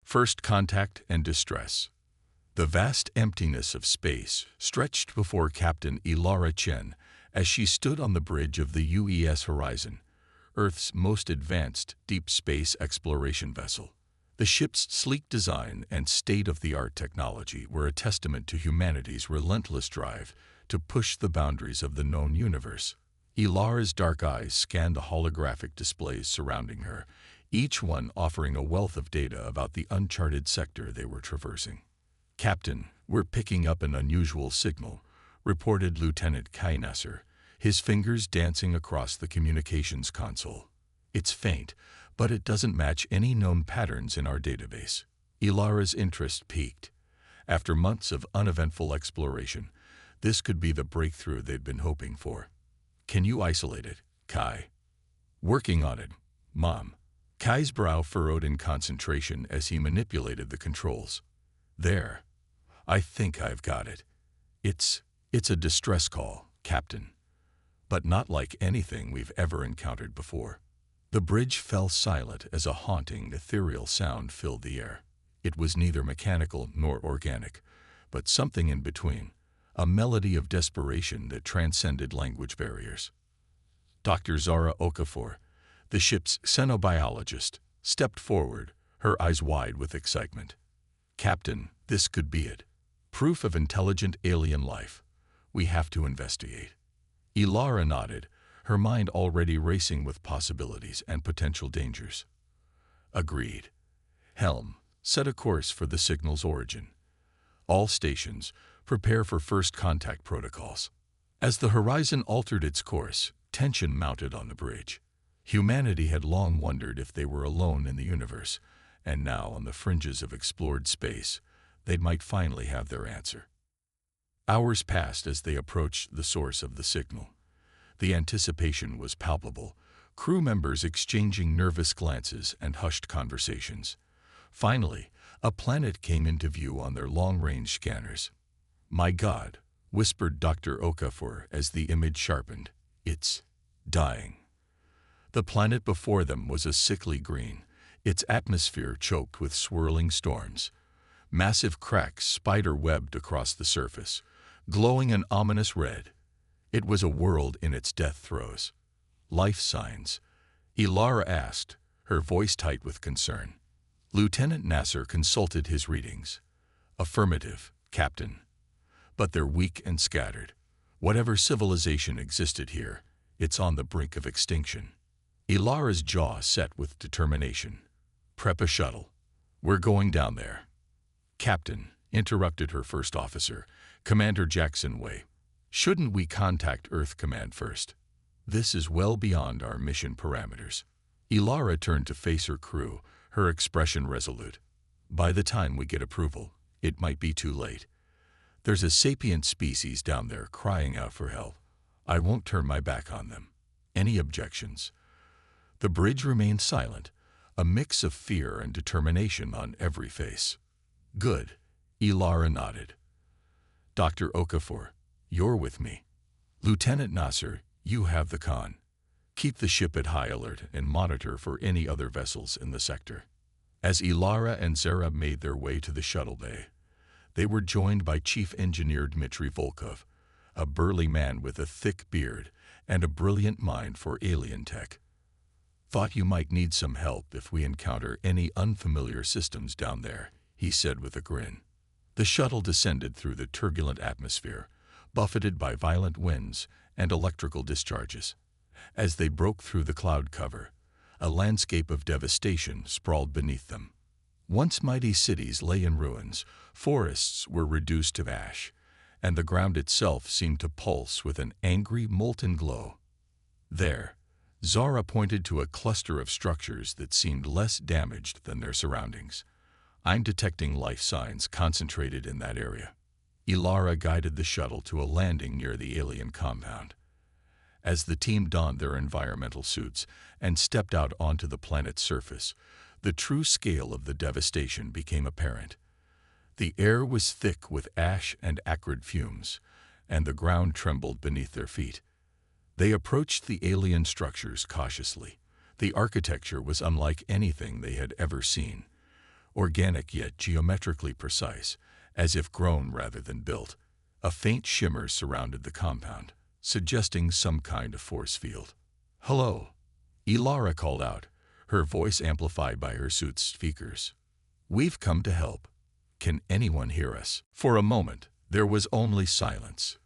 First contact and distress. The vast emptiness of space stretched before Captain Ilara Chen as she stood on the bridge of the UES Horizon, Earth's most advanced deep space exploration vessel. The ship's sleek design and state-of-the-art technology were a testament to humanity's relentless drive to push the boundaries of the known universe. Ilara's dark eyes scanned the holographic displays surrounding her, each one offering a wealth of data about the uncharted sector they were traversing. "Captain, we're picking up an unusual signal," reported Lieutenant Nasser, his fingers dancing across the communications console. "It's faint, but it doesn't match any known patterns in our database." Ilara's interest peaked. After months of uneventful exploration, this could be the breakthrough they'd been hoping for. "Can you isolate it, Kai?" "Working on it, Mom." Kai's brow furrowed in concentration as he manipulated the controls. "There. I think I've got it. It's a distress call, Captain. But not like anything we've ever encountered before." The bridge fell silent as a haunting, ethereal sound filled the air. It was neither mechanical nor organic, but something in between, a melody of desperation that transcended language barriers. Dr. Zara Okafor, the ship's xenobiologist, stepped forward, her eyes wide with excitement. "Captain, this could be it. Proof of intelligent alien life. We have to investigate." Ilara nodded, her mind already racing with possibilities and potential dangers. "Agreed. Helm, set a course for the signal's origin. All stations, prepare for first contact protocols." As the horizon altered its course, tension mounted on the bridge. Humanity had long wondered if they were alone in the universe, and now, on the fringes of explored space, they might finally have their answer. Hours passed as they approached the source of the signal. The anticipation was palpable, crew members exchanging nervous glances and hushed conversations. Finally, a planet came into view on their long-range scanners. "My God," whispered Dr. Okafor as the image sharpened. "It's dying." The planet before them was a sickly green, its atmosphere choked with swirling storms. Massive cracks spider-webbed across the surface, glowing an ominous red. It was a world in its death throes. "Life signs?" Ilara asked, her voice tight with concern. Lieutenant Nasser consulted his readings. "Affirmative, Captain. But they're weak and scattered. Whatever civilization existed here, it's on the brink of extinction." Ilara's jaw set with determination. "Prep a shuttle. We're going down there." "Captain," interrupted her first officer, Commander Jackson Way, "shouldn't we contact Earth Command first? This is well beyond our mission parameters." Ilara turned to face her crew, her expression resolute. "By the time we get approval, it might be too late. There's a sapient species down there crying out for help. I won't turn my back on them. Any objections?" The bridge remained silent, a mix of fear and determination on every face. "Good," Ilara nodded. "Dr. Okafor, you're with me. Lieutenant Nasser, you have the con. Keep the ship at high alert and monitor for any other vessels in the sector." As Ilara and Zara made their way to the shuttle bay, they were joined by Chief Engineer Dmitry Volkov, a burly man with a thick beard and a brilliant mind for alien tech. "Thought you might need some help if we encounter any unfamiliar systems down there," he said with a grin. The shuttle descended through the turbulent atmosphere, buffeted by violent winds and electrical discharges. As they broke through the cloud cover, a landscape of devastation sprawled beneath them. Once mighty cities lay in ruins, forests were reduced to ash, and the ground itself seemed to pulse with an angry, molten glow. There, Zara pointed to a cluster of structures that seemed less damaged than their surroundings. "I'm detecting life signs concentrated in that area." Ilara guided the shuttle to a landing near the alien compound. As the team donned their environmental suits and stepped out onto the planet's surface, the true scale of the devastation became apparent. The air was thick with ash and acrid fumes, and the ground trembled beneath their feet. They approached the alien structures cautiously. The architecture was unlike anything they had ever seen. organic yet geometrically precise, as if grown rather than built. A faint shimmer surrounded the compound, suggesting some kind of force field. "Hello," Ilara called out, her voice amplified by her suit's speakers. "We've come to help. Can anyone hear us?" For a moment, there was only silence.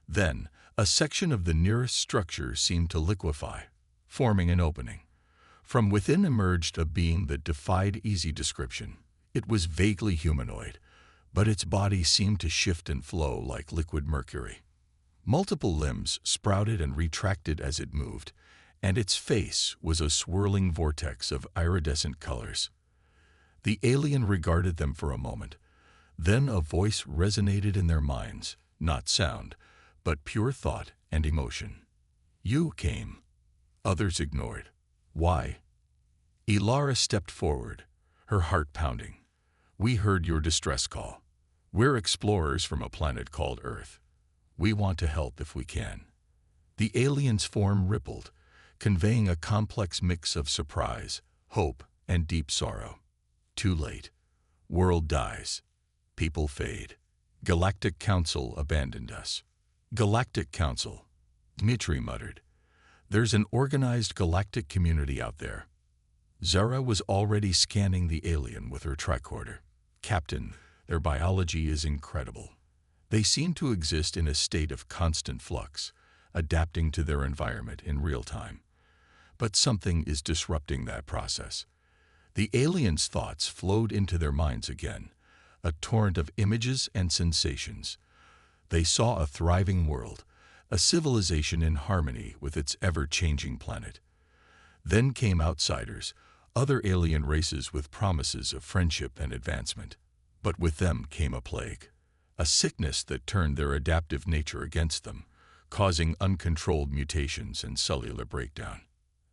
Then, a section of the nearest structure seemed to liquefy, forming an opening. From within emerged a being that defied easy description. It was vaguely humanoid, but its body seemed to shift and flow like liquid mercury. Multiple limbs sprouted and retracted as it moved, and its face was a swirling vortex of iridescent colors. The alien regarded them for a moment. Then a voice resonated in their minds, not sound, but pure thought and emotion. "You came." Others ignored. "Why?" Ilara stepped forward, her heart pounding. "We heard your distress call. We're explorers from a planet called Earth. We want to help if we can." The alien's form rippled, conveying a complex mix of surprise, hope, and deep sorrow. "Too late. World dies. People fade. Galactic Council abandoned us." "Galactic Council," Dmitri muttered. "There's an organized galactic community out there." Zara was already scanning the alien with her tricorder. "Captain, their biology is incredible. They seem to exist in a state of constant flux, adapting to their environment in real time. But something is disrupting that process." The aliens' thoughts flowed into their minds again, a torrent of images and sensations. They saw a thriving world, a civilization in harmony with its ever-changing planet. Then came outsiders, other alien races with promises of friendship and advancement. But with them came a plague, a sickness that turned their adaptive nature against them, causing uncontrolled mutations and cellular breakdown.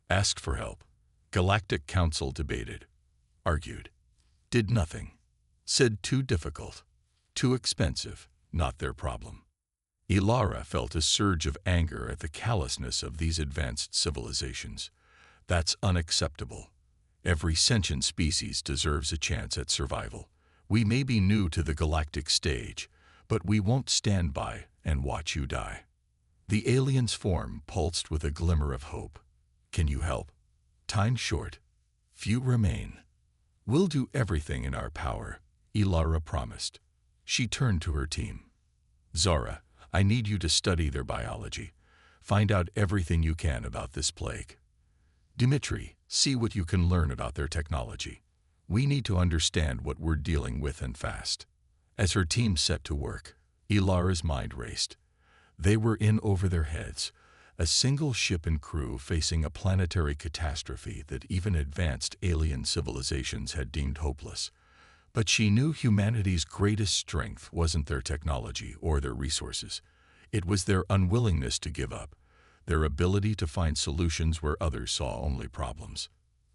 Asked for help. Galactic Council debated, argued, did nothing, said too difficult, too expensive, not their problem. Ilara felt a surge of anger at the callousness of these advanced civilizations. That's unacceptable. Every sentient species deserves a chance at survival. We may be new to the galactic stage, but we won't stand by and watch you die. The alien's form pulsed with a glimmer of hope. Can you help? Time's short. Few remain. We'll do everything in our power, Ilara promised. She turned to her team. Zara, I need you to study their biology. Find out everything you can about this plague. Dmitri, see what you can learn about their technology. We need to understand what we're dealing with and fast. As her team set to work, Ilara's mind raced. They were in over their heads, a single ship and crew facing a planetary catastrophe that even advanced alien civilizations had deemed hopeless. But she knew humanity's greatest strength wasn't their technology or their resources. It was their unwillingness to give up, their ability to find solutions where others saw only problems.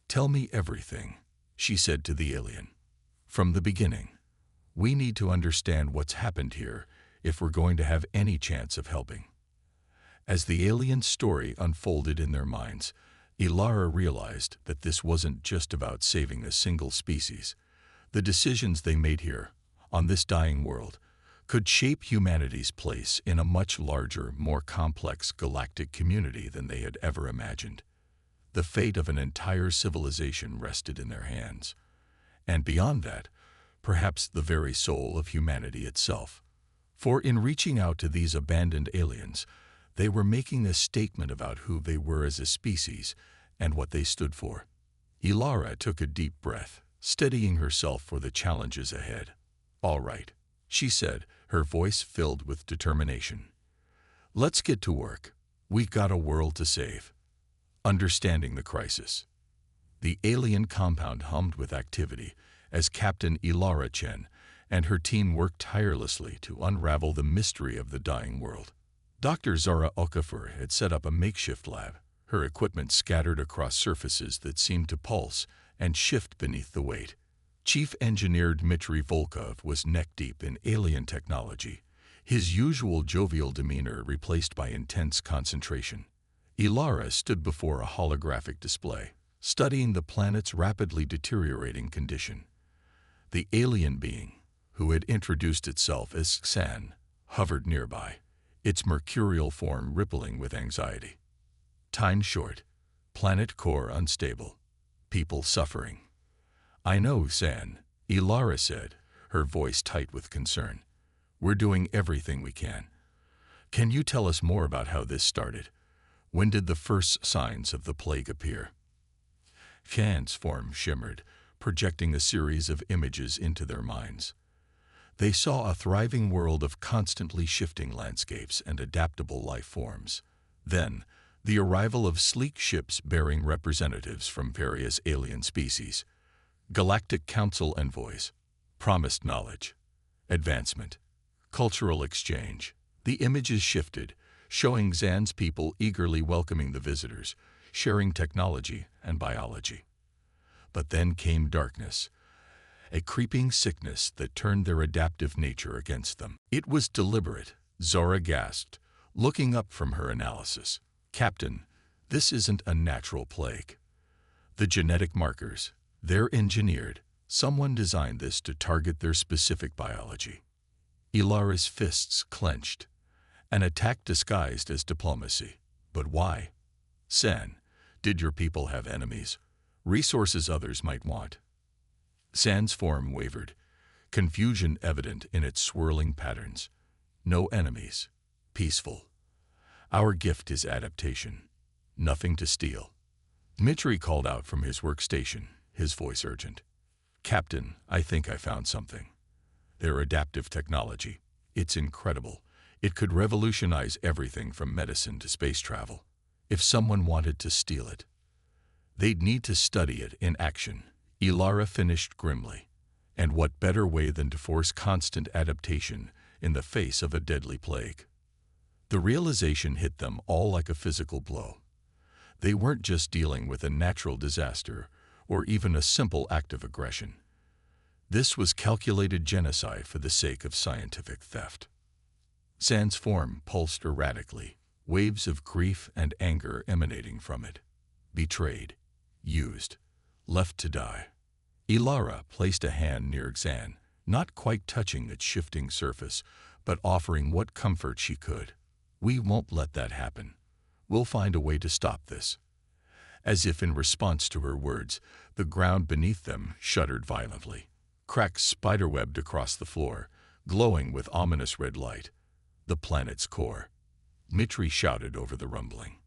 Tell me everything, she said to the alien. From the beginning. We need to understand what's happened here if we're going to have any chance of helping. As the alien's story unfolded in their minds, Ilara realized that this wasn't just about saving a single species. The decisions they made here, on this dying world, could shape humanity's place in a much larger, more complex galactic community than they had ever imagined. The fate of an entire civilization rested in their hands. And beyond that, perhaps the very soul of humanity itself. For in reaching out to these abandoned aliens, they were making a statement about who they were as a species and what they stood for. Ilara took a deep breath, steadying herself for the challenges ahead. All right, she said, her voice filled with determination. Let's get to work. We've got a world to save. Understanding the crisis. The alien compound hummed with activity as Captain Ilara Chen and her team worked tirelessly to unravel the mystery of the dying world. Dr. Zara Okafor had set up a makeshift lab, her equipment scattered across surfaces that seemed to pulse and shift beneath the weight. Chief Engineer Dmitry Volkov was neck-deep in alien technology, his usual jovial demeanor replaced by intense concentration. Ilara stood before a holographic display, studying the planet's rapidly deteriorating condition. The alien being, who had introduced itself as San, hovered nearby, its mercurial form rippling with anxiety. Time short, planet core unstable, people suffering. I know, San, Ilara said, her voice tight with concern. We're doing everything we can. Can you tell us more about how this started? When did the first signs of the plague appear? Khan's form shimmered, projecting a series of images into their minds. They saw a thriving world of constantly shifting landscapes and adaptable life forms. Then, the arrival of sleek ships bearing representatives from various alien species. Galactic Council envoys promised knowledge, advancement, cultural exchange. The images shifted, showing Zan's people eagerly welcoming the visitors, sharing technology and biology. But then came darkness, a creeping sickness that turned their adaptive nature against them. It was deliberate, Zora gasped, looking up from her analysis. Captain, this isn't a natural plague. The genetic markers, they're engineered. Someone designed this to target their specific biology. Ilara's fists clenched, an attack disguised as diplomacy. But why? San, did your people have enemies? Resources others might want? San's form wavered, confusion evident in its swirling patterns. No enemies. Peaceful. Our gift is adaptation. Nothing to steal. Dmitri called out from his workstation, his voice urgent. Captain, I think I found something. Their adaptive technology. It's incredible. It could revolutionize everything from medicine to space travel. If someone wanted to steal it, they'd need to study it in action. Ilara finished grimly. And what better way than to force constant adaptation in the face of a deadly plague? The realization hit them all like a physical blow. They weren't just dealing with a natural disaster or even a simple act of aggression. This was calculated genocide for the sake of scientific theft. San's form pulsed erratically, waves of grief and anger emanating from it. Betrayed, used, left to die. Ilara placed a hand near Xan, not quite touching its shifting surface, but offering what comfort she could. We won't let that happen. We'll find a way to stop this. As if in response to her words, the ground beneath them shuddered violently. Cracks spiderwebbed across the floor, glowing with ominous red light. The planet's core. Dmitri shouted over the rumbling.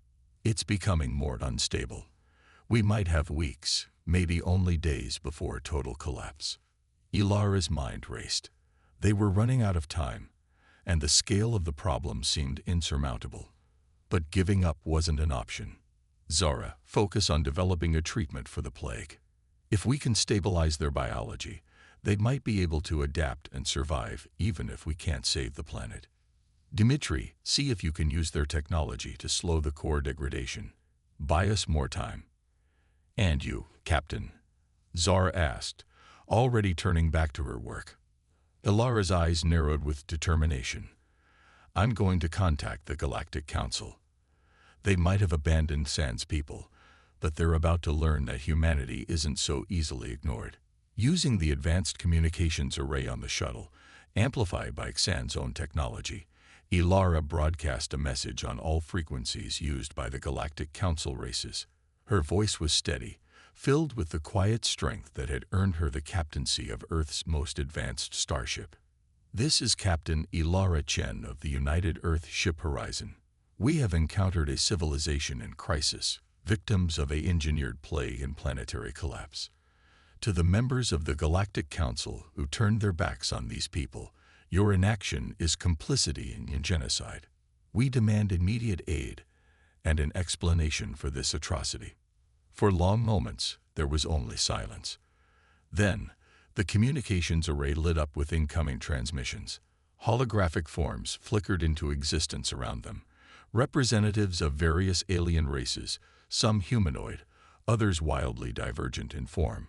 It's becoming more unstable. We might have weeks, maybe only days before total collapse. Ilara's mind raced. They were running out of time, and the scale of the problem seemed insurmountable. But giving up wasn't an option. Zara, focus on developing a treatment for the plague. If we can stabilize their biology, they might be able to adapt and survive even if we can't save the planet. Dmitri, see if you can use their technology to slow the core degradation. Buy us more time. And you, Captain? Zara asked, already turning back to her work. Ilara's eyes narrowed with determination. I'm going to contact the Galactic Council. They might have abandoned San's people, but they're about to learn that humanity isn't so easily ignored. Using the advanced communications array on the shuttle, amplified by Xan's own technology, Ilara broadcast a message on all frequencies used by the Galactic Council races. Her voice was steady, filled with the quiet strength that had earned her the captaincy of Earth's most advanced starship. This is Captain Ilara Chen of the United Earth Ship Horizon. We have encountered a civilization in crisis, victims of an engineered plague and planetary collapse. To the members of the Galactic Council who turned their backs on these people, your inaction is complicity in genocide. We demand immediate aid and an explanation for this atrocity. For long moments, there was only silence. Then, the communications array lit up with incoming transmissions. Holographic forms flickered into existence around them. Representatives of various alien races, some humanoid, others wildly divergent in form.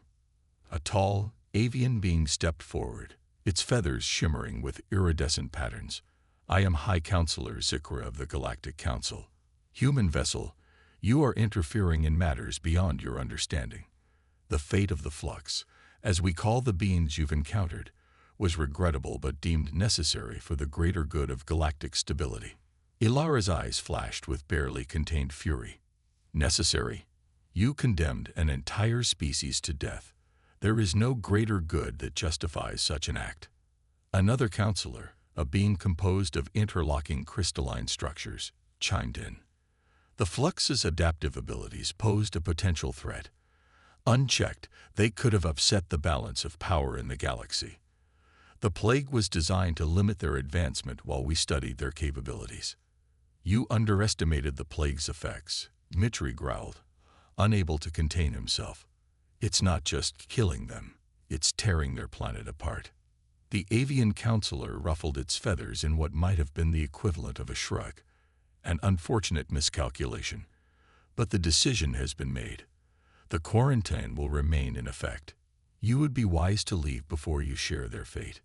A tall, avian being stepped forward, its feathers shimmering with iridescent patterns. I am High Counselor Zikra of the Galactic Council. Human vessel, you are interfering in matters beyond your understanding. The fate of the flux, as we call the beings you've encountered, was regrettable but deemed necessary for the greater good of galactic stability. Ilara's eyes flashed with barely contained fury. Necessary? You condemned an entire species to death. There is no greater good that justifies such an act. Another counselor, a being composed of interlocking crystalline structures, chimed in. The Flux's adaptive abilities posed a potential threat. Unchecked, they could have upset the balance of power in the galaxy. The plague was designed to limit their advancement while we studied their capabilities. You underestimated the plague's effects, Mitri growled, unable to contain himself. It's not just killing them, it's tearing their planet apart. The avian counselor ruffled its feathers in what might have been the equivalent of a shrug. An unfortunate miscalculation. But the decision has been made. The quarantine will remain in effect. You would be wise to leave before you share their fate.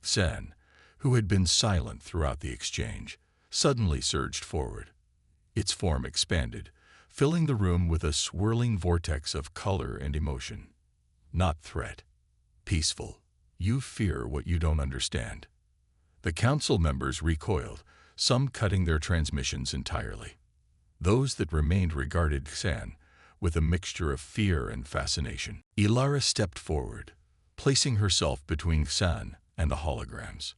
Sen, who had been silent throughout the exchange, suddenly surged forward. Its form expanded, filling the room with a swirling vortex of color and emotion. Not threat. Peaceful. You fear what you don't understand. The council members recoiled, some cutting their transmissions entirely. Those that remained regarded San with a mixture of fear and fascination. Ilara stepped forward, placing herself between San and the holograms.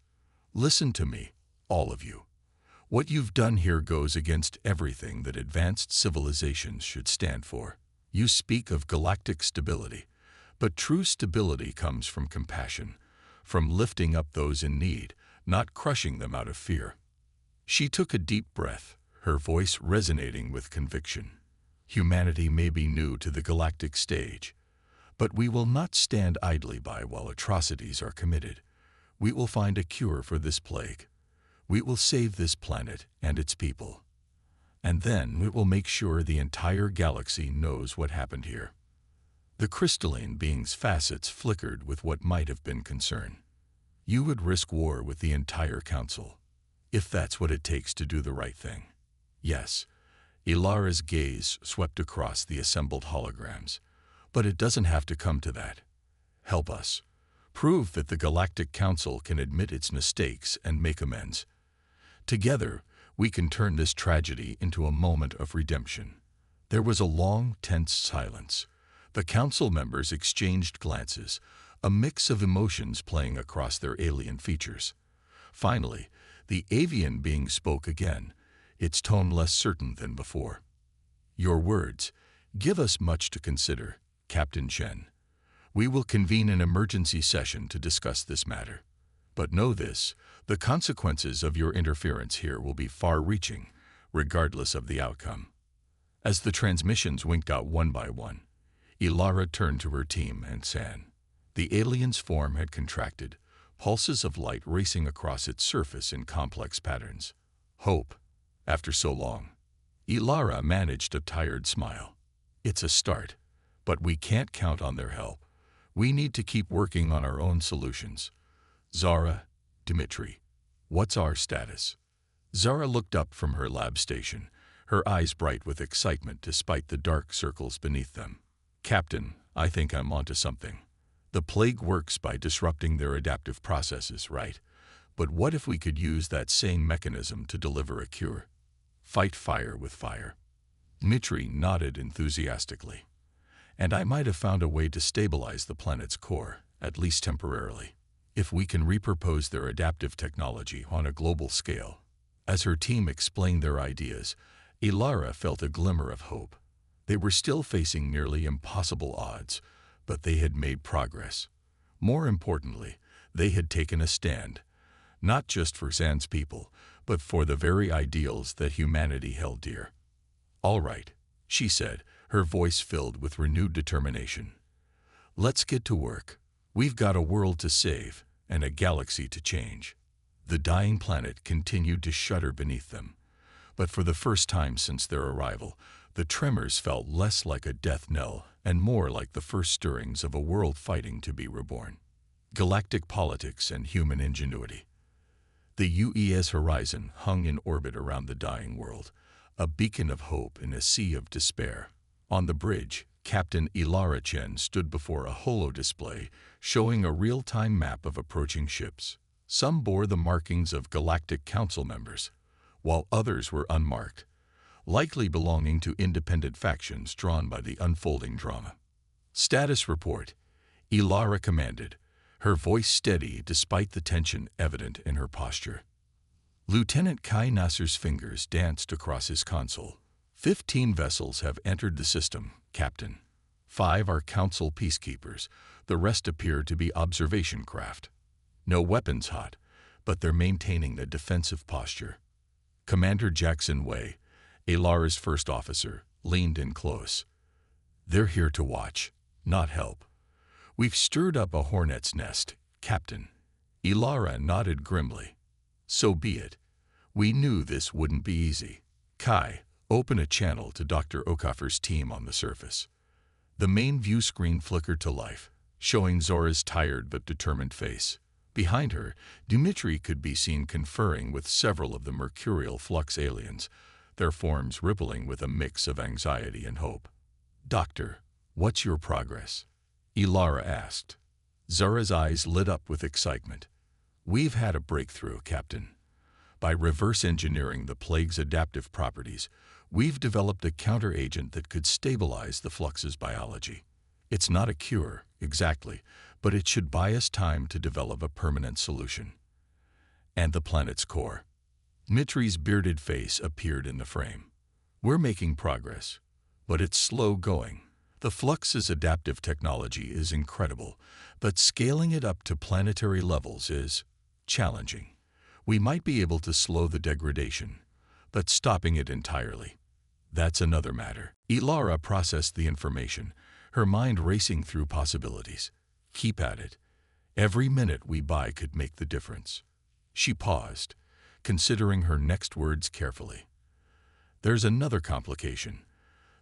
Listen to me, all of you. What you've done here goes against everything that advanced civilizations should stand for. You speak of galactic stability, but true stability comes from compassion, from lifting up those in need, not crushing them out of fear. She took a deep breath, her voice resonating with conviction. Humanity may be new to the galactic stage, but we will not stand idly by while atrocities are committed. We will find a cure for this plague. We will save this planet and its people. And then we will make sure the entire galaxy knows what happened here. The crystalline being's facets flickered with what might have been concern. You would risk war with the entire council, if that's what it takes to do the right thing. Yes, Ilara's gaze swept across the assembled holograms, but it doesn't have to come to that. Help us. Prove that the Galactic Council can admit its mistakes and make amends. Together, we can turn this tragedy into a moment of redemption. There was a long, tense silence. The council members exchanged glances, a mix of emotions playing across their alien features. Finally, the avian being spoke again, its tone less certain than before. Your words give us much to consider, Captain Chen. We will convene an emergency session to discuss this matter. But know this, the consequences of your interference here will be far-reaching, regardless of the outcome. As the transmissions winked out one by one, Ilara turned to her team and San. The alien's form had contracted, pulses of light racing across its surface in complex patterns. Hope, after so long. Ilara managed a tired smile. It's a start, but we can't count on their help. We need to keep working on our own solutions. Zara, Dmitri, what's our status? Zara looked up from her lab station, her eyes bright with excitement despite the dark circles beneath them. Captain, I think I'm onto something. The plague works by disrupting their adaptive processes, right? But what if we could use that same mechanism to deliver a cure? Fight fire with fire. Dmitri nodded enthusiastically. And I might have found a way to stabilize the planet's core, at least temporarily, if we can repurpose their adaptive technology on a global scale. As her team explained their ideas, Ilara felt a glimmer of hope. They were still facing nearly impossible odds, but they had made progress. More importantly, they had taken a stand, not just for Zan's people, but for the very ideals that humanity held dear. All right, she said, her voice filled with renewed determination. Let's get to work. We've got a world to save and a galaxy to change. The dying planet continued to shudder beneath them, but for the first time since their arrival, the tremors felt less like a death knell and more like the first stirrings of a world fighting to be reborn. Galactic politics and human ingenuity. The UES horizon hung in orbit around the dying world, a beacon of hope in a sea of despair. On the bridge, Captain Elara Chen stood before a holo display showing a real-time map of approaching ships. Some bore the markings of Galactic Council members, while others were unmarked, likely belonging to independent factions drawn by the unfolding drama. Status report, Elara commanded, her voice steady despite the tension evident in her posture. Lieutenant Kai Nasser's fingers danced across his console. 15 vessels have entered the system, Captain. 5 are Council peacekeepers. The rest appear to be observation craft. No weapons hot, but they're maintaining a defensive posture. Commander Jackson Wei, Elara's first officer, leaned in close. They're here to watch, not help. We've stirred up a hornet's nest, Captain. Elara nodded grimly. So be it. We knew this wouldn't be easy. Kai, open a channel to Dr. Okafor's team on the surface. The main view screen flickered to life, showing Zora's tired but determined face. Behind her, Dmitri could be seen conferring with several of the mercurial flux aliens, their forms rippling with a mix of anxiety and hope. Doctor, what's your progress? Elara asked. Zora's eyes lit up with excitement. We've had a breakthrough, Captain. By reverse engineering the plague's adaptive properties, we've developed a counteragent that could stabilize the flux's biology. It's not a cure, exactly, but it should buy us time to develop a permanent solution. And the planet's core. Dmitri's bearded face appeared in the frame. We're making progress, but it's slow going. The flux's adaptive technology is incredible, but scaling it up to planetary levels is challenging. We might be able to slow the degradation, but stopping it entirely, that's another matter. Elara processed the information, her mind racing through possibilities. Keep at it. Every minute we buy could make the difference. She paused, considering her next words carefully. There's another complication.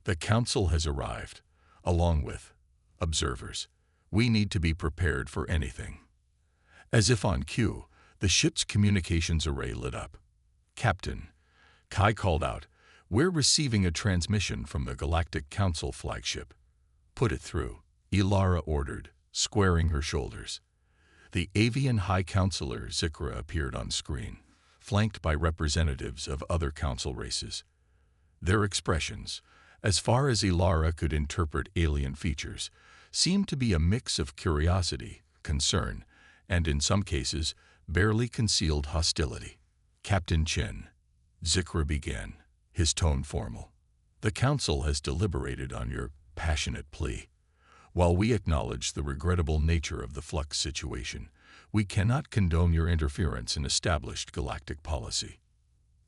The Council has arrived, along with observers. We need to be prepared for anything. As if on cue, the ship's communications array lit up. Captain, Kai called out, we're receiving a transmission from the Galactic Council flagship. Put it through, Elara ordered, squaring her shoulders. The avian High Counselor Zikra appeared on screen, flanked by representatives of other council races. Their expressions, as far as Elara could interpret alien features, seemed to be a mix of curiosity, concern, and in some cases, barely concealed hostility. Captain Chen, Zikra began, his tone formal. The Council has deliberated on your passionate plea. While we acknowledge the regrettable nature of the flux situation, we cannot condone your interference in established galactic policy.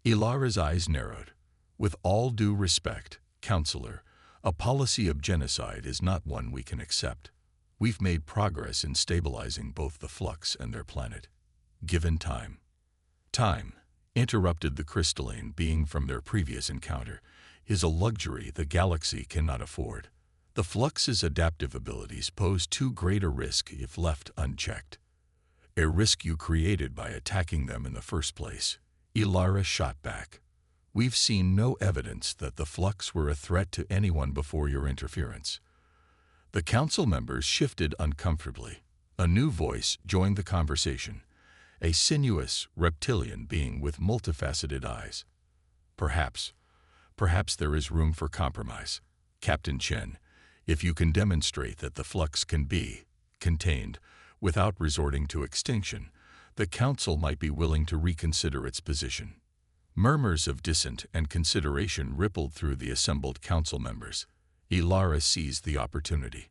Elara's eyes narrowed. With all due respect, Counselor, a policy of genocide is not one we can accept. We've made progress in stabilizing both the flux and their planet. Given time. Time, interrupted the crystalline being from their previous encounter, is a luxury the galaxy cannot afford. The flux's adaptive abilities pose too great a risk if left unchecked. A risk you created by attacking them in the first place. Elara shot back. We've seen no evidence that the flux were a threat to anyone before your interference. The council members shifted uncomfortably. A new voice joined the conversation, a sinuous, reptilian being with multifaceted eyes. Perhaps there is room for compromise. Captain Chen, if you can demonstrate that the flux can be contained without resorting to extinction, the council might be willing to reconsider its position. Murmurs of dissent and consideration rippled through the assembled council members. Elara seized the opportunity.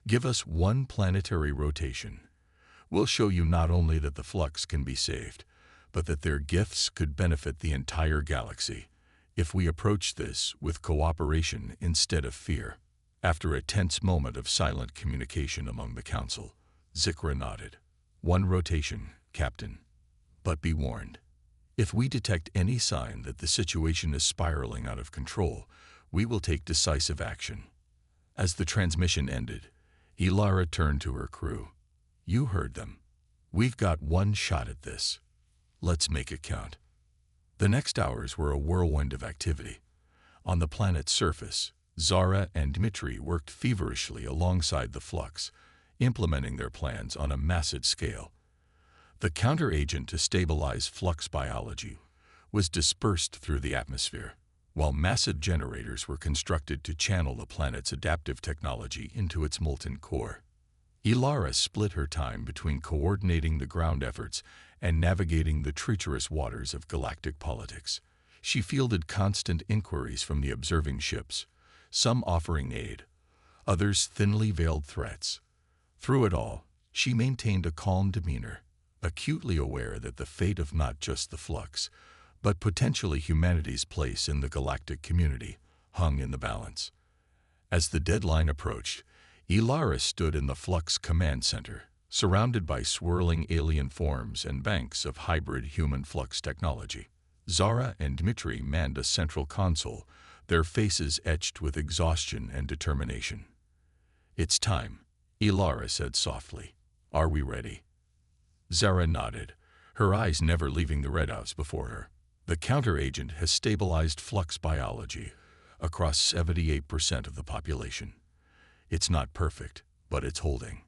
Give us one planetary rotation. We'll show you not only that the flux can be saved, but that their gifts could benefit the entire galaxy if we approach this with cooperation instead of fear. After a tense moment of silent communication among the council, Zikra nodded. One rotation, Captain. But be warned. If we detect any sign that the situation is spiraling out of control, we will take decisive action. As the transmission ended, Elara turned to her crew. You heard them. We've got one shot at this. Let's make it count. The next hours were a whirlwind of activity. On the planet's surface, Zara and Dmitri worked feverishly alongside the Flux, implementing their plans on a massive scale. The counteragent to stabilize Flux biology was dispersed through the atmosphere, while massive generators were constructed to channel the planet's adaptive technology into its molten core. Ilara split her time between coordinating the ground efforts and navigating the treacherous waters of galactic politics. She fielded constant inquiries from the observing ships, some offering aid, others thinly veiled threats. Through it all, she maintained a calm demeanor, acutely aware that the fate of not just the Flux, but potentially humanity's place in the galactic community, hung in the balance. As the deadline approached, Ilara stood in the Flux command center, surrounded by swirling alien forms and banks of hybrid human Flux technology. Zara and Dmitri manned a central console, their faces etched with exhaustion and determination. "It's time," Ilara said softly. "Are we ready?" Zara nodded, her eyes never leaving the readouts before her. The counteragent has stabilized Flux biology across 78% of the population. It's not perfect, but it's holding.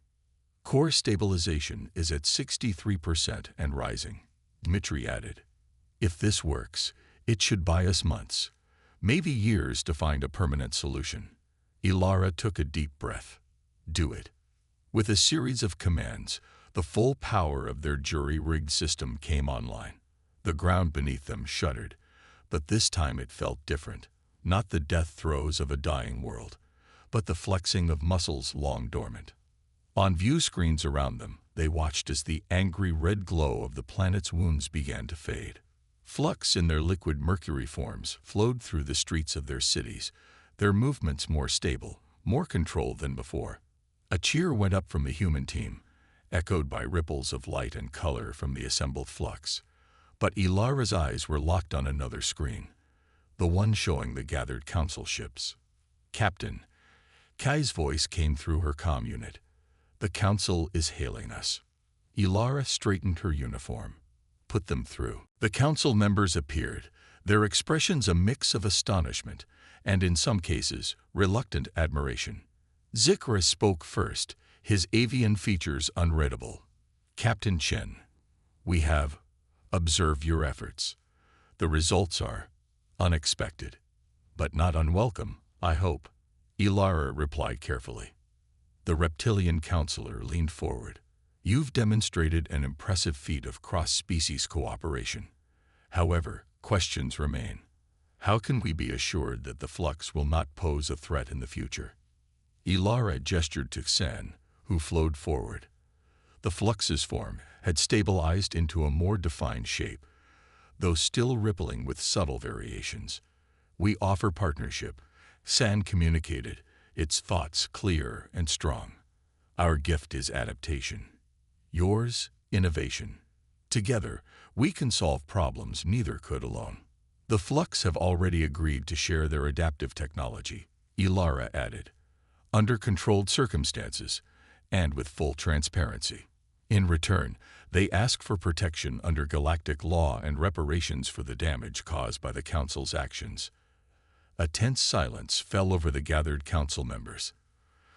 Core stabilization is at 63% and rising, Dmitri added. "If this works, it should buy us months, maybe years to find a permanent solution." Ilara took a deep breath. "Do it." With a series of commands, the full power of their jury-rigged system came online. The ground beneath them shuddered, but this time it felt different. Not the death throes of a dying world, but the flexing of muscles long dormant. On view screens around them, they watched as the angry red glow of the planet's wounds began to fade. Flux in their liquid mercury forms flowed through the streets of their cities, their movements more stable, more controlled than before. A cheer went up from the human team, echoed by ripples of light and color from the assembled Flux. But Ilara's eyes were locked on another screen, the one showing the gathered council ships. "Captain," Kai's voice came through her comm unit. "The council is hailing us." Ilara straightened her uniform. "Put them through." The council members appeared, their expressions a mix of astonishment and, in some cases, reluctant admiration. Zikra spoke first, his avian features unreadable. "Captain Chen, we have observed your efforts. The results are unexpected, but not unwelcome, I hope." Ilara replied carefully. The reptilian counselor leaned forward. "You've demonstrated an impressive feat of cross-species cooperation. However, questions remain. How can we be assured that the Flux will not pose a threat in the future?" Ilara gestured to Xen, who flowed forward. The Flux's form had stabilized into a more defined shape, though still rippling with subtle variations. "We offer partnership," San communicated, its thoughts clear and strong. "Our gift is adaptation. Yours, innovation. Together, we can solve problems neither could alone." "The Flux have already agreed to share their adaptive technology," Ilara added, "under controlled circumstances and with full transparency. In return, they ask for protection under galactic law and reparations for the damage caused by the Council's actions." A tense silence fell over the gathered council members.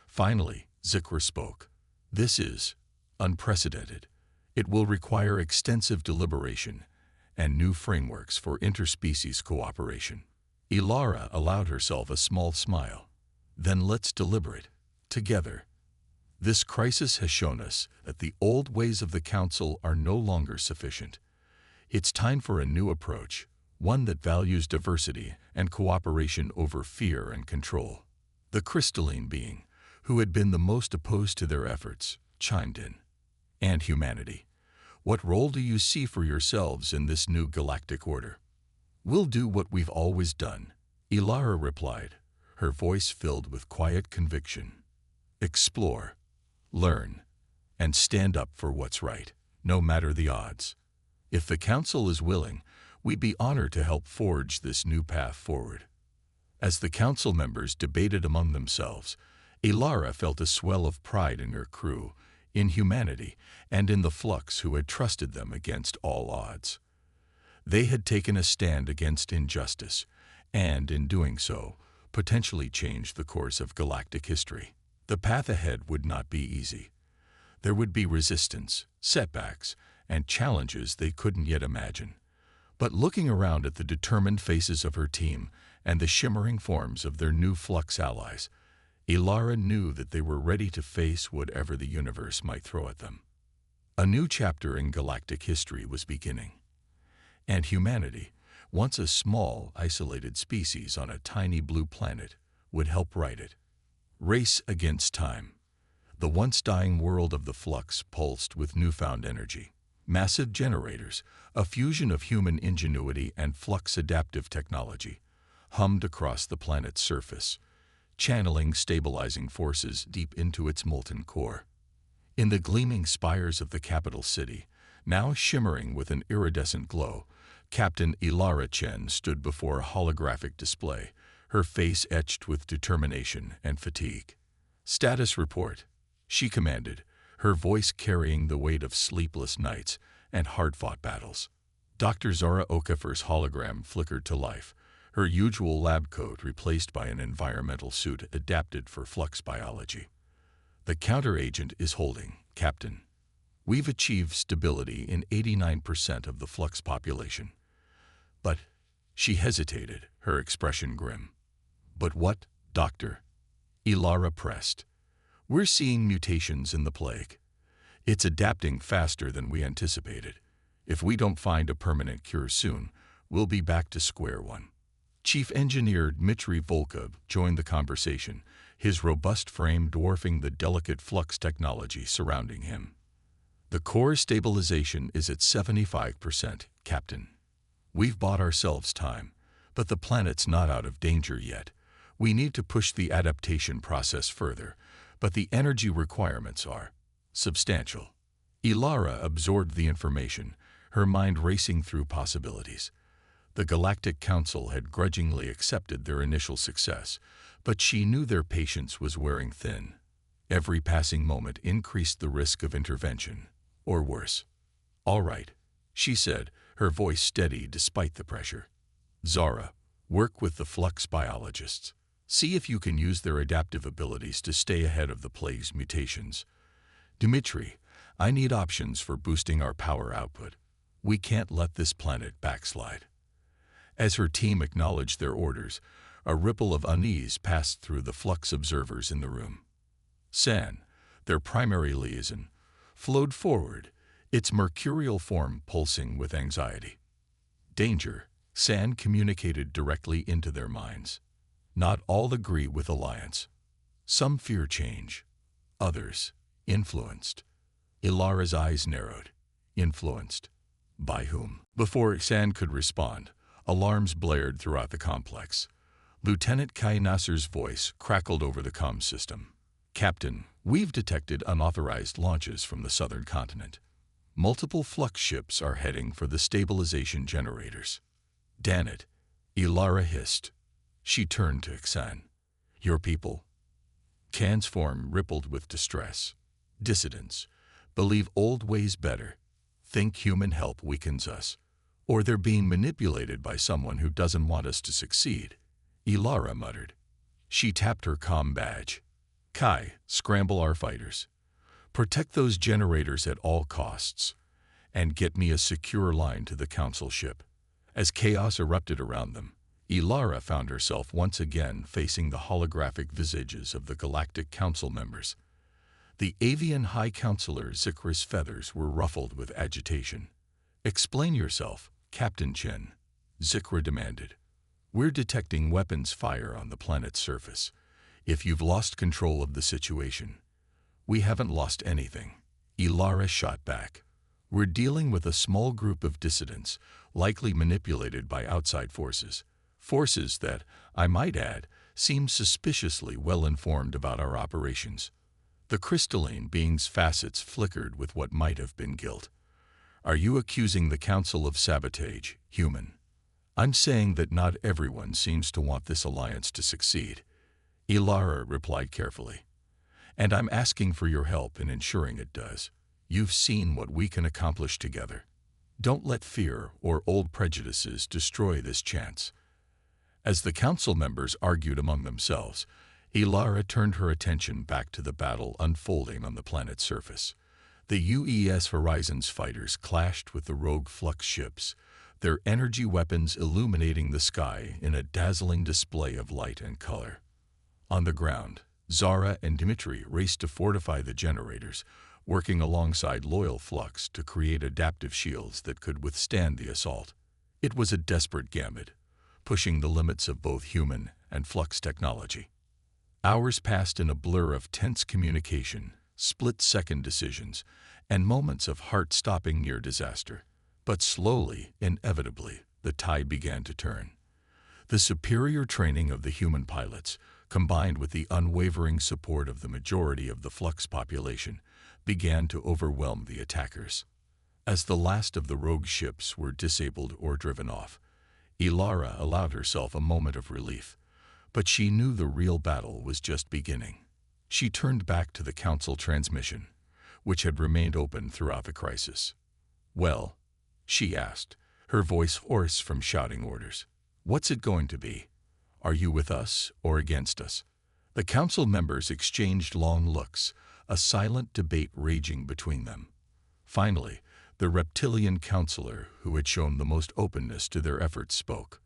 Finally, Zikra spoke. "This is unprecedented. It will require extensive deliberation and new frameworks for interspecies cooperation." Ilara allowed herself a small smile. "Then let's deliberate, together. This crisis has shown us that the old ways of the Council are no longer sufficient. It's time for a new approach, one that values diversity and cooperation over fear and control." The crystalline being, who had been the most opposed to their efforts, chimed in. "And humanity, what role do you see for yourselves in this new galactic order?" "We'll do what we've always done," Ilara replied, her voice filled with quiet conviction. "Explore, learn, and stand up for what's right, no matter the odds. If the Council is willing, we'd be honored to help forge this new path forward." As the Council members debated among themselves, Ilara felt a swell of pride in her crew, in humanity, and in the Flux who had trusted them against all odds. They had taken a stand against injustice, and, in doing so, potentially change the course of galactic history. The path ahead would not be easy. There would be resistance, setbacks, and challenges they couldn't yet imagine. But looking around at the determined faces of her team and the shimmering forms of their new Flux allies, Ilara knew that they were ready to face whatever the universe might throw at them. A new chapter in galactic history was beginning. And humanity, once a small, isolated species on a tiny blue planet, would help write it. Race against time. The once dying world of the Flux pulsed with newfound energy. Massive generators, a fusion of human ingenuity and Flux adaptive technology, hummed across the planet's surface, channeling stabilizing forces deep into its molten core. In the gleaming spires of the capital city, now shimmering with an iridescent glow, Captain Ilara Chen stood before a holographic display, her face etched with determination and fatigue. "Status report," she commanded, her voice carrying the weight of sleepless nights and hard-fought battles. Dr. Zara Okafor's hologram flickered to life, her usual lab coat replaced by an environmental suit adapted for Flux biology. "The counter-agent is holding, Captain. We've achieved stability in 89% of the Flux population." "But," she hesitated, her expression grim. "But what, Doctor?" Ilara pressed. "We're seeing mutations in the plague. It's adapting faster than we anticipated. If we don't find a permanent cure soon, we'll be back to square one." Chief Engineer Dmitry Volkov joined the conversation, his robust frame dwarfing the delicate Flux technology surrounding him. "The core stabilization is at 75%, Captain. We've bought ourselves time, but the planet's not out of danger yet. We need to push the adaptation process further, but the energy requirements are substantial." Ilara absorbed the information, her mind racing through possibilities. The Galactic Council had grudgingly accepted their initial success, but she knew their patience was wearing thin. Every passing moment increased the risk of intervention, or worse. "All right," she said, her voice steady despite the pressure. "Zara, work with the Flux biologists. See if you can use their adaptive abilities to stay ahead of the plague's mutations. Dmitry, I need options for boosting our power output. We can't let this planet backslide." As her team acknowledged their orders, a ripple of unease passed through the Flux observers in the room. San, their primary liaison, flowed forward, its mercurial form pulsing with anxiety. "Danger," San communicated directly into their minds. "Not all agree with alliance. Some fear change. Others, influenced." Ilara's eyes narrowed. Influenced? By whom? Before San could respond, alarms blared throughout the complex. Lieutenant Kai Nasser's voice crackled over the comm system. "Captain, we've detected unauthorized launches from the southern continent. Multiple Flux ships are heading for the stabilization generators." "Damn it," Ilara hissed. She turned to Xan. "Your people?" Kan's form rippled with distress. "Dissidents. Believe old ways better. Think human help weakens us. Or they're being manipulated by someone who doesn't want us to succeed," Ilara muttered. She tapped her comm badge. "Kai, scramble our fighters. Protect those generators at all costs. And get me a secure line to the Council ship." As chaos erupted around them, Ilara found herself once again facing the holographic visages of the Galactic Council members. The avian High Counselor Zikra's feathers were ruffled with agitation. "Explain yourself, Captain Chen," Zikra demanded. "We're detecting weapons fire on the planet's surface. If you've lost control of the situation—" "We haven't lost anything," Ilara shot back. "We're dealing with a small group of dissidents, likely manipulated by outside forces. Forces that, I might add, seem suspiciously well-informed about our operations." The crystalline being's facets flickered with what might have been guilt. "Are you accusing the Council of sabotage, human?" "I'm saying that not everyone seems to want this alliance to succeed," Ilara replied carefully. "And I'm asking for your help in ensuring it does. You've seen what we can accomplish together. Don't let fear or old prejudices destroy this chance." As the council members argued among themselves, Ilara turned her attention back to the battle unfolding on the planet's surface. The UES Horizon's fighters clashed with the rogue Flux ships, their energy weapons illuminating the sky in a dazzling display of light and color. On the ground, Zara and Dmitri raced to fortify the generators, working alongside loyal Flux to create adaptive shields that could withstand the assault. It was a desperate gambit, pushing the limits of both human and Flux technology. Hours passed in a blur of tense communication, split-second decisions, and moments of heart-stopping near disaster. But slowly, inevitably, the tide began to turn. The superior training of the human pilots, combined with the unwavering support of the majority of the Flux population, began to overwhelm the attackers. As the last of the rogue ships were disabled or driven off, Ilara allowed herself a moment of relief, but she knew the real battle was just beginning. She turned back to the council transmission, which had remained open throughout the crisis. "Well," she asked, her voice hoarse from shouting orders, "what's it going to be? Are you with us or against us?" The council members exchanged long looks, a silent debate raging between them. Finally, the reptilian counselor who had shown the most openness to their efforts spoke.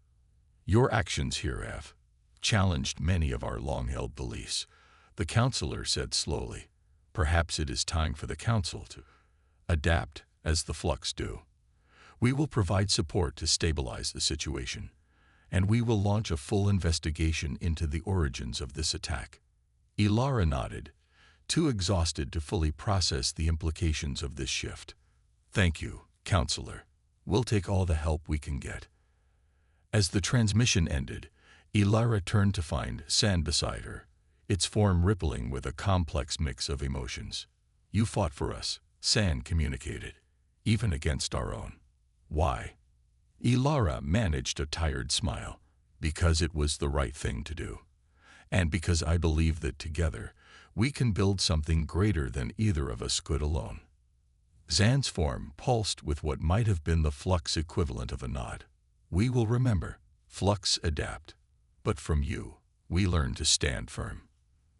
"Your actions here have challenged many of our long-held beliefs," the counselor said slowly. "Perhaps it is time for the council to adapt as the Flux do. We will provide support to stabilize the situation, and we will launch a full investigation into the origins of this attack." Ilara nodded, too exhausted to fully process the implications of this shift. "Thank you, counselor. We'll take all the help we can get." As the transmission ended, Ilara turned to find Sand beside her, its form rippling with a complex mix of emotions. "You fought for us," Sand communicated, "even against our own." "Why?" Ilara managed a tired smile. "Because it was the right thing to do. And because I believe that together, we can build something greater than either of us could alone." Zan's form pulsed with what might have been the Flux equivalent of a nod. "We will remember. Flux adapt. But from you, we learn to stand firm."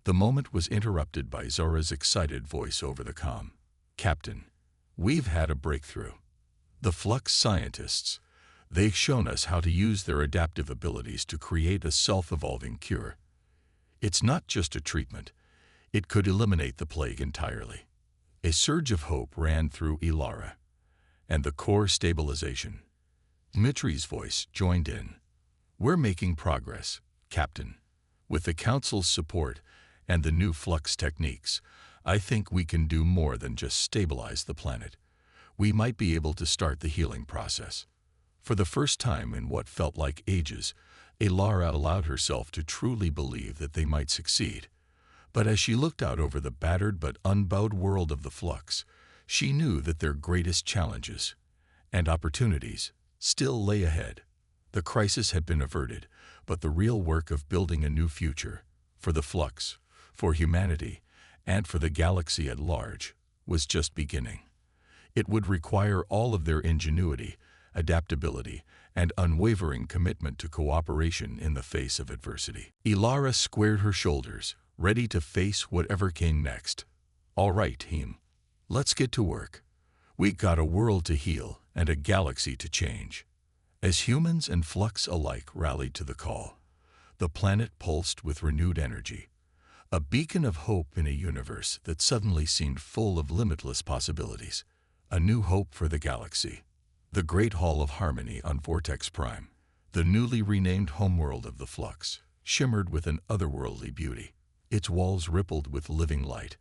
The moment was interrupted by Zora's excited voice over the comm. "Captain, we've had a breakthrough. The Flux scientists, they've shown us how to use their adaptive abilities to create a self-evolving cure. It's not just a treatment. It could eliminate the plague entirely." A surge of hope ran through Ilara. "And the core stabilization." Dmitri's voice joined in. "We're making progress, Captain. With the Council's support and the new Flux techniques, I think we can do more than just stabilize the planet. We might be able to start the healing process." For the first time in what felt like ages, Ilara allowed herself to truly believe that they might succeed. But as she looked out over the battered but unbowed world of the Flux, she knew that their greatest challenges and opportunities still lay ahead. The crisis had been averted, but the real work of building a new future, for the Flux, for humanity, and for the galaxy at large, was just beginning. It would require all of their ingenuity, adaptability, and unwavering commitment to cooperation in the face of adversity. Ilara squared her shoulders, ready to face whatever came next. "All right, team. Let's get to work. We got a world to heal and a galaxy to change." As humans and Flux alike rallied to the call, the planet pulsed with renewed energy, a beacon of hope in a universe that suddenly seemed full of limitless possibilities. A new hope for the galaxy. The Great Hall of Harmony on Vortex Prime, the newly renamed homeworld of the Flux, shimmered with an otherworldly beauty. Its walls rippled with living light,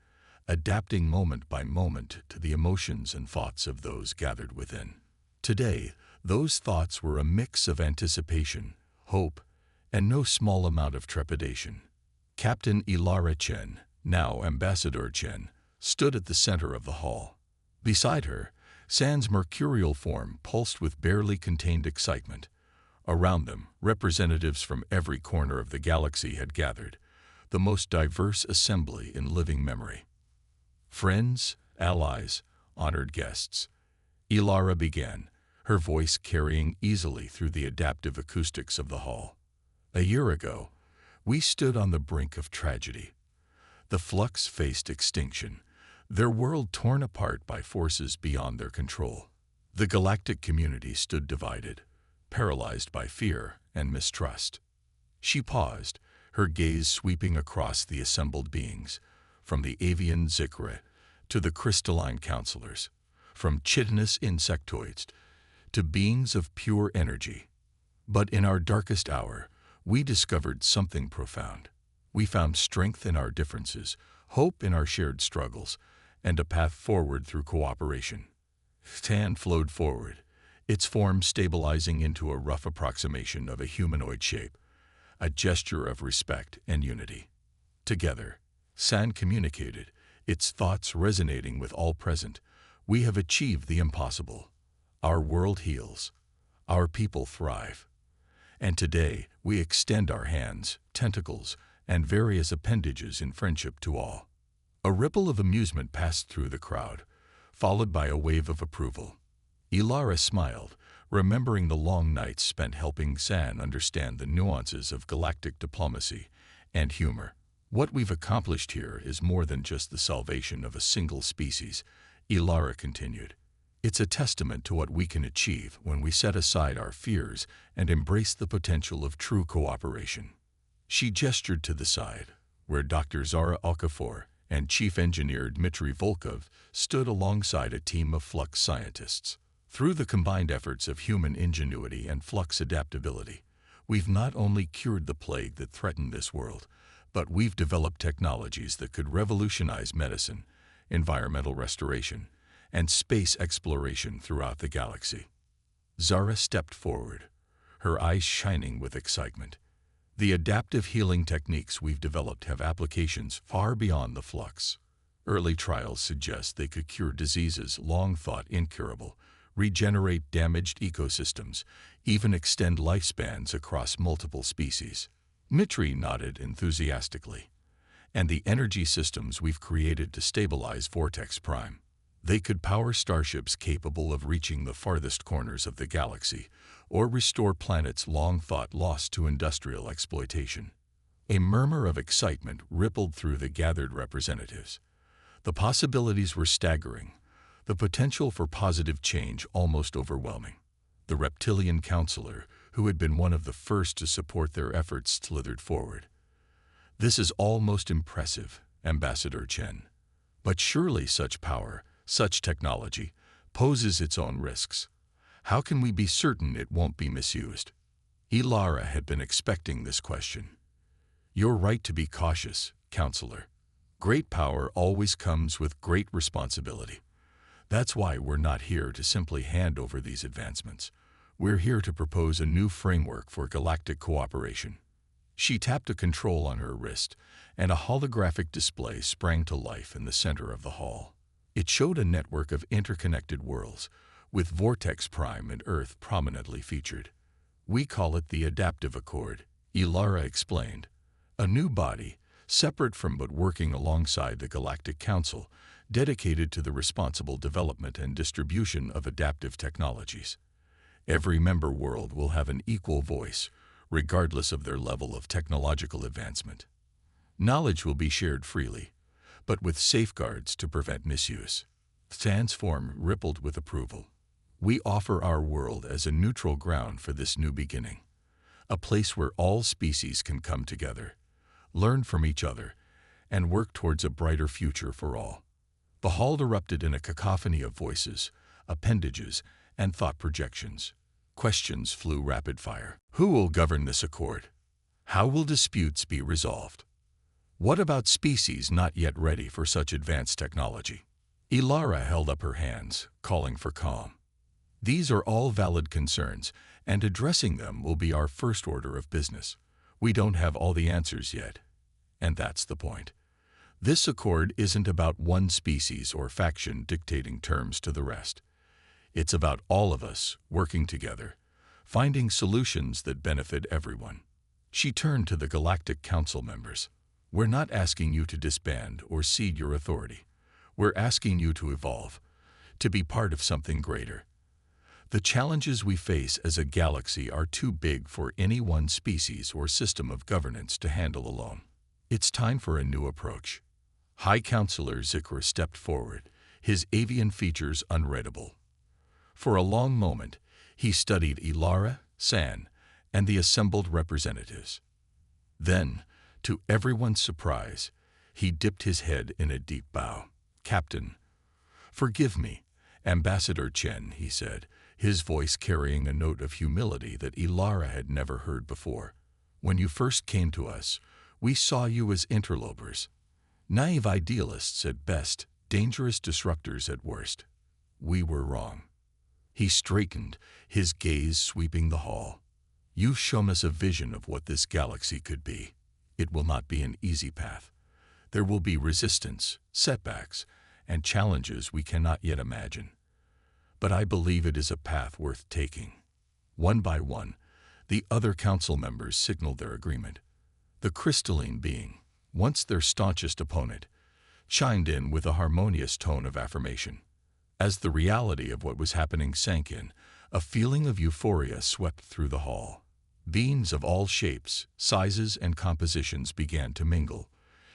adapting moment by moment to the emotions and thoughts of those gathered within. Today, those thoughts were a mix of anticipation, hope, and no small amount of trepidation. Captain Ilara Chen, now Ambassador Chen, stood at the center of the hall. Beside her, Sand's mercurial form pulsed with barely contained excitement. Around them, representatives from every corner of the galaxy had gathered, the most diverse assembly in living memory. "Friends, allies, honored guests," Ilara began, her voice carrying easily through the adaptive acoustics of the hall. A year ago, we stood on the brink of tragedy. The Flux faced extinction, their world torn apart by forces beyond their control. The galactic community stood divided, paralyzed by fear and mistrust. She paused, her gaze sweeping across the assembled beings, from the avian Zikra to the crystalline counselors, from chitinous insectoids to beings of pure energy. But in our darkest hour, we discovered something profound. We found strength in our differences, hope in our shared struggles, and a path forward through cooperation. Tan flowed forward, its form stabilizing into a rough approximation of a humanoid shape, a gesture of respect and unity. Together, San communicated, its thoughts resonating with all present. We have achieved the impossible. Our world heals. Our people thrive. And today, we extend our hands, tentacles, and various appendages in friendship to all. A ripple of amusement passed through the crowd, followed by a wave of approval. Ilara smiled, remembering the long nights spent helping San understand the nuances of galactic diplomacy and humor. What we've accomplished here is more than just the salvation of a single species, Ilara continued. It's a testament to what we can achieve when we set aside our fears and embrace the potential of true cooperation. She gestured to the side, where Dr. Zara Okafor and Chief Engineer Dmitry Volkov stood alongside a team of Flux scientists. Through the combined efforts of human ingenuity and Flux adaptability, we've not only cured the plague that threatened this world, but we've developed technologies that could revolutionize medicine, environmental restoration, and space exploration throughout the galaxy. Zara stepped forward, her eyes shining with excitement. The adaptive healing techniques we've developed have applications far beyond the Flux. Early trials suggest they could cure diseases long thought incurable, regenerate damaged ecosystems, even extend lifespans across multiple species. Mitri nodded enthusiastically. And the energy systems we've created to stabilize Vortex Prime. They could power starships capable of reaching the farthest corners of the galaxy, or restore planets long thought lost to industrial exploitation. A murmur of excitement rippled through the gathered representatives. The possibilities were staggering, the potential for positive change almost overwhelming. The reptilian counselor, who had been one of the first to support their efforts, slithered forward. "This is all most impressive, Ambassador Chen. But surely such power, such technology, poses its own risks. How can we be certain it won't be misused?" Ilara had been expecting this question. "You're right to be cautious, Counselor. Great power always comes with great responsibility. That's why we're not here to simply hand over these advancements. We're here to propose a new framework for galactic cooperation." She tapped a control on her wrist, and a holographic display sprang to life in the center of the hall. It showed a network of interconnected worlds, with Vortex Prime and Earth prominently featured. "We call it the Adaptive Accord," Ilara explained. "A new body, separate from but working alongside the Galactic Council, dedicated to the responsible development and distribution of adaptive technologies. Every member world will have an equal voice, regardless of their level of technological advancement. Knowledge will be shared freely, but with safeguards to prevent misuse." Stan's form rippled with approval. "We offer our world as a neutral ground for this new beginning, a place where all species can come together, learn from each other, and work towards a brighter future for all." The hall erupted in a cacophony of voices, appendages, and thought projections. Questions flew rapid fire. Who will govern this accord? How will disputes be resolved? What about species not yet ready for such advanced technology? Ilara held up her hands, calling for calm. "These are all valid concerns, and addressing them will be our first order of business. We don't have all the answers yet, and that's the point. This accord isn't about one species or faction dictating terms to the rest. It's about all of us working together, finding solutions that benefit everyone." She turned to the Galactic Council members. "We're not asking you to disband or cede your authority. We're asking you to evolve, to be part of something greater. The challenges we face as a galaxy are too big for any one species or system of governance to handle alone. It's time for a new approach. High Counselor Zikr stepped forward, his avian features unreadable. For a long moment, he studied Ilara, San, and the assembled representatives. Then, to everyone's surprise, he dipped his head in a deep bow. "Captain, forgive me, Ambassador Chen," he said, his voice carrying a note of humility that Ilara had never heard before. "When you first came to us, we saw you as interlopers, naive idealists at best, dangerous disruptors at worst. We were wrong." He straightened, his gaze sweeping the hall. "You've shown us a vision of what this galaxy could be. It will not be an easy path. There will be resistance, setbacks, and challenges we cannot yet imagine. But I believe it is a path worth taking." One by one, the other council members signaled their agreement. The crystalline being, once their staunchest opponent, chimed in with a harmonious tone of affirmation. As the reality of what was happening sank in, a feeling of euphoria swept through the hall. Beings of all shapes, sizes, and compositions began to mingle,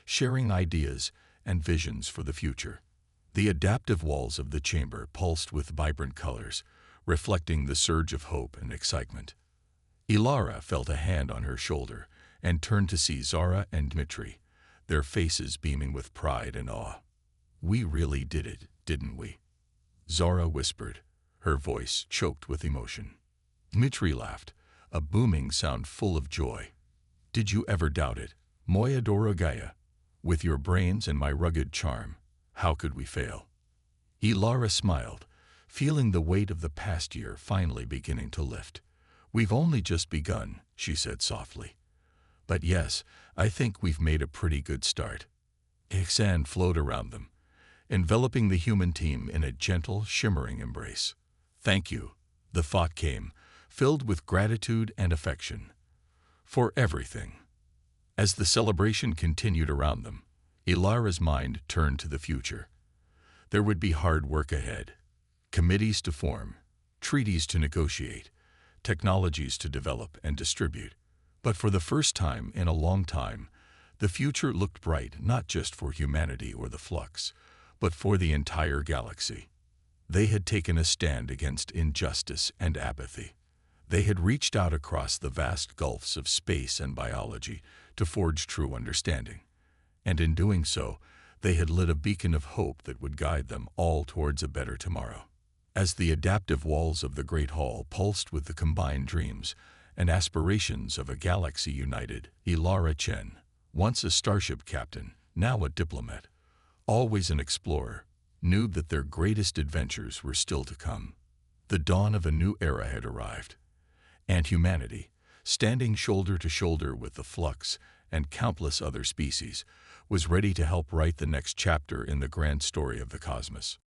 sharing ideas and visions for the future. The adaptive walls of the chamber pulsed with vibrant colors, reflecting the surge of hope and excitement. Ilara felt a hand on her shoulder and turned to see Zara and Dmitri, their faces beaming with pride and awe. "We really did it, didn't we?" Zara whispered, her voice choked with emotion. Dmitri laughed, a booming sound full of joy. "Did you ever doubt it, Moya Dorogaya? With your brains and my rugged charm, how could we fail?" Ilara smiled, feeling the weight of the past year finally beginning to lift. "We've only just begun," she said softly. "But yes, I think we've made a pretty good start." Ihsan flowed around them, enveloping the human team in a gentle, shimmering embrace. "Thank you," the thought came, filled with gratitude and affection. "For everything." As the celebration continued around them, Ilara's mind turned to the future. There would be hard work ahead. Committees to form, treaties to negotiate, technologies to develop and distribute. But for the first time in a long time, the future looked bright not just for humanity or the flux, but for the entire galaxy. They had taken a stand against injustice and apathy. They had reached out across the vast gulfs of space and biology to forge true understanding. And in doing so, they had lit a beacon of hope that would guide them all towards a better tomorrow. As the adaptive walls of the Great Hall pulsed with the combined dreams and aspirations of a galaxy united, Ilara Chen, once a starship captain, now a diplomat, always an explorer, knew that their greatest adventures were still to come. The dawn of a new era had arrived, and humanity, standing shoulder to shoulder with the flux and countless other species, was ready to help write the next chapter in the grand story of the cosmos.